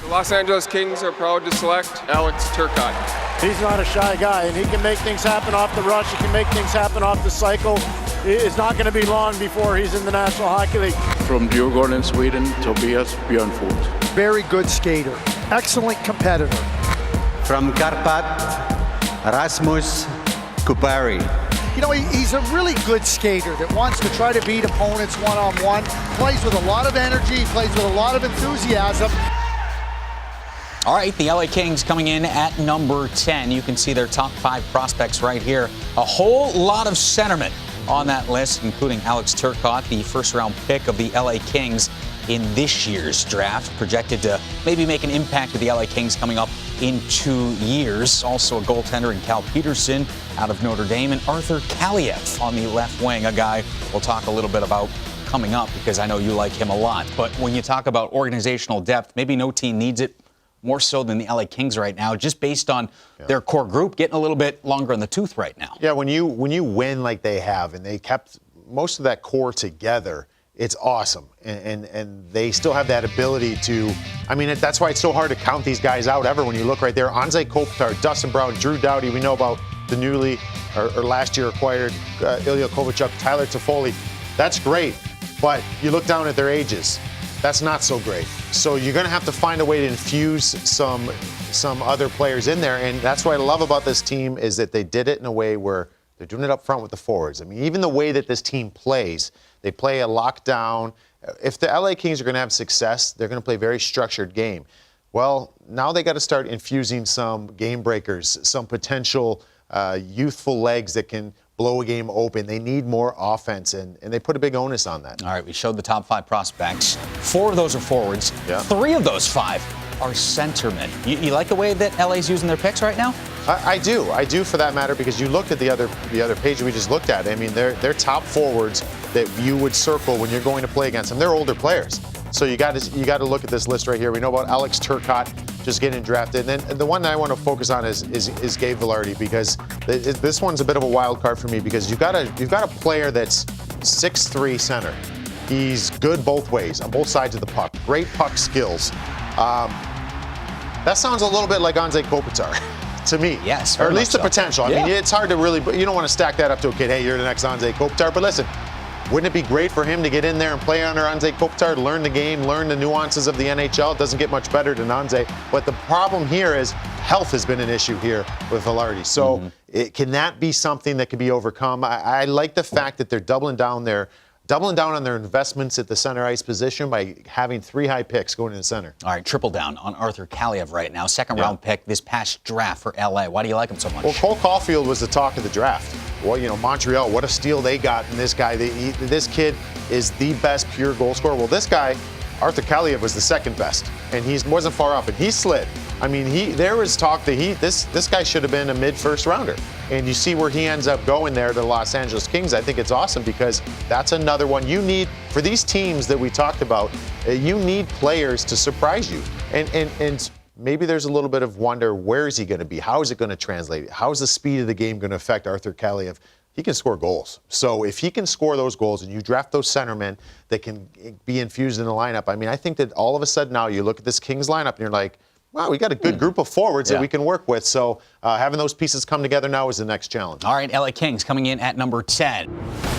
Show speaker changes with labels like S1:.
S1: Los Angeles Kings are proud to select Alex Turcotte.
S2: He's not a shy guy, and he can make things happen off the rush. He can make things happen off the cycle. It's not going to be long before he's in the National Hockey League.
S3: From Djurgården, Sweden, Tobias Björnfot.
S4: Very good skater, excellent competitor.
S5: From Karpat, Rasmus Kupari.
S4: You know, he's a really good skater that wants to try to beat opponents one-on-one, plays with a lot of energy, plays with a lot of enthusiasm.
S6: All right, the LA Kings coming in at number 10. You can see their top 5 prospects right here. A whole lot of centermen on that list, including Alex Turcotte, the first-round pick of the LA Kings in this year's draft, projected to maybe make an impact with the LA Kings coming up in 2 years. Also a goaltender in Cal Peterson out of Notre Dame, and Arthur Kaliev on the left wing, a guy we'll talk a little bit about coming up because I know you like him a lot. But when you talk about organizational depth, maybe no team needs it more so than the LA Kings right now, just based on their core group getting a little bit longer in the tooth right now.
S7: Yeah, when you win like they have, and they kept most of that core together, it's awesome. And they still have that ability to, I mean, that's why it's so hard to count these guys out ever when you look right there. Anze Kopitar, Dustin Brown, Drew Doughty, we know about the newly or last year acquired Ilya Kovalchuk, Tyler Toffoli. That's great, but you look down at their ages. That's not so great. So you're going to have to find a way to infuse some other players in there, and that's what I love about this team is that they did it in a way where they're doing it up front with the forwards. I mean, even the way that this team plays, they play a lockdown. If the LA Kings are going to have success, they're going to play a very structured game. Well, now they got to start infusing some game breakers, some potential youthful legs that can blow a game open. They need more offense, and they put a big onus on that.
S6: All right, we showed the top 5 prospects. 4 of those are forwards.
S7: Yeah.
S6: 3 of those 5 are centermen. You like the way that LA's using their picks right now?
S7: I do for that matter, because you looked at the other page we just looked at. I mean, they're top forwards that you would circle when you're going to play against them. They're older players, so you got to look at this list right here. We know about Alex Turcotte just getting drafted, and then the one that I want to focus on is Gabe Vilardi, because this one's a bit of a wild card for me, because you've got a player that's 6'3" center. He's good both ways, on both sides of the puck. Great puck skills. That sounds a little bit like Anze Kopitar to me.
S6: Yes,
S7: or at least the
S6: so.
S7: potential. I mean, it's hard to really, but you don't want to stack that up to a kid. Hey, you're the next Anze Kopitar. But listen, wouldn't it be great for him to get in there and play under Anze Kopitar, learn the game, learn the nuances of the NHL? It doesn't get much better than Anze. But the problem here is health has been an issue here with Vilardi. So can that be something that can be overcome? I like the fact that they're doubling down on their investments at the center ice position by having 3 high picks going in the center.
S6: All right, triple down on Arthur Kaliev right now. Second-round pick this past draft for LA. Why do you like him so much?
S7: Well, Cole Caulfield was the talk of the draft. Well, Montreal, what a steal they got in this guy. This kid is the best pure goal scorer. Well, this guy, Arthur Kaliev, was the second best, and he wasn't far off, and he slid. I mean, there was talk that this guy should have been a mid-first rounder. And you see where he ends up going there to the Los Angeles Kings. I think it's awesome, because that's another one you need for these teams that we talked about. You need players to surprise you. And maybe there's a little bit of wonder, where is he going to be? How is it going to translate? How is the speed of the game going to affect Arthur Kaliev? He can score goals. So if he can score those goals and you draft those centermen that can be infused in the lineup, I mean, I think that all of a sudden now you look at this Kings lineup and you're like, wow, we got a good group of forwards that we can work with. So having those pieces come together now is the next challenge.
S6: All right, LA Kings coming in at number 10.